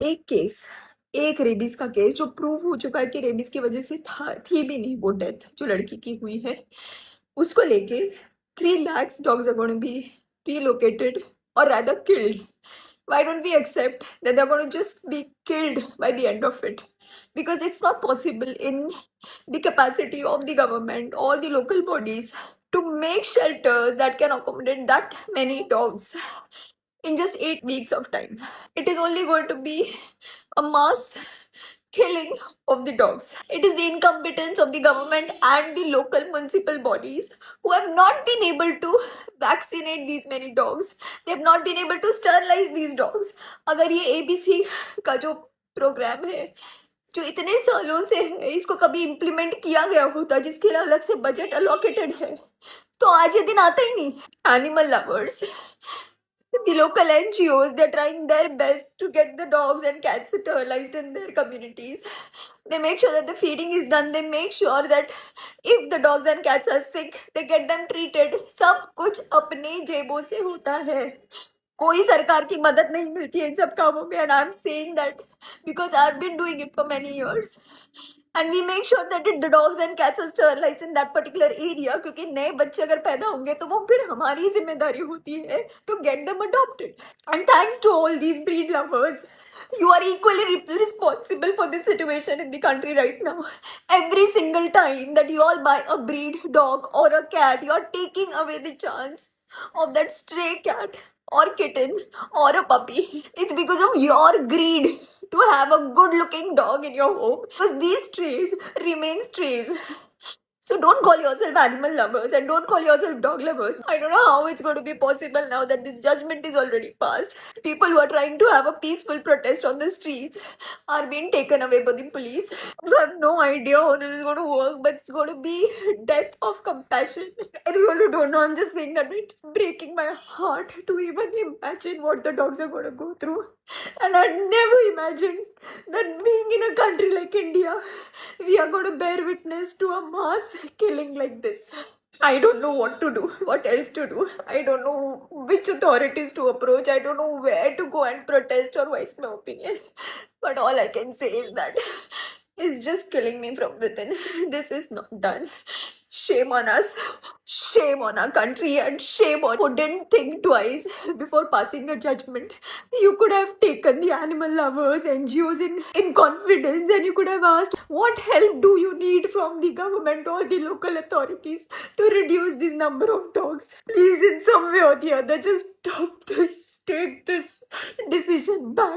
एक केस, एक रेबीज का केस जो प्रूव हो चुका है कि रेबीज की वजह से थी भी नहीं वो डेथ जो लड़की की हुई है, उसको लेके 3 lakhs dogs are going to be relocated or rather killed. Why don't we accept that they're going to just be killed by the end of it? Because it's not possible in the capacity of the government or the local bodies to make shelters that can accommodate that many dogs in just 8 weeks of time. It is only going to be a mass killing of the dogs. It is the incompetence of the government and the local municipal bodies who have not been able to vaccinate these many dogs. They have not been able to sterilize these dogs. अगर ये ABC का जो programme है जो इतने सालों से है इसको कभी इम्प्लीमेंट किया गया होता जिसके लिए अलग से बजट अलोकेटेड है तो आज ये दिन आता ही नहीं. Animal lovers, the local NGOs, they're trying their best to get the dogs and cats sterilized in their communities. They make sure that the feeding is done. They make sure that if the dogs and cats are sick, they get them treated. सब कुछ अपने जेबों से होता है. कोई सरकार की मदद नहीं मिलती है इन सब कामों में. And I'm saying that because I've been doing it for many years. And we make sure that the dogs and cats are sterilized in that particular area क्योंकि नए बच्चे अगर पैदा होंगे तो वो फिर हमारी जिम्मेदारी होती है to get them adopted. And thanks to all these breed lovers, you are equally responsible for this situation in the country right now. Every single time that you all buy a breed dog or a cat, you are taking away the chance of that stray cat or kitten or a puppy. It's because of your greed to have a good looking dog in your home because these strays remain strays. So don't call yourself animal lovers and don't call yourself dog lovers. I don't know how it's going to be possible now that this judgment is already passed. People who are trying to have a peaceful protest on the streets are being taken away by the police. So I have no idea how this is going to work, but it's going to be death of compassion. I really don't know. I'm just saying that it's breaking my heart to even imagine what the dogs are going to go through. And I never imagined that being in a country like India, we are going to bear witness to a mass killing like this. I don't know what to do, what else to do. I don't know which authorities to approach. I don't know where to go and protest or voice my opinion. But all I can say is that it's just killing me from within. This is not done. Shame on us, shame on our country, and shame on who didn't think twice before passing a judgment. You could have taken the animal lovers, NGOs in confidence, and you could have asked, what help do you need from the government or the local authorities to reduce this number of dogs? Please, in some way or the other, just stop this. Take this decision back.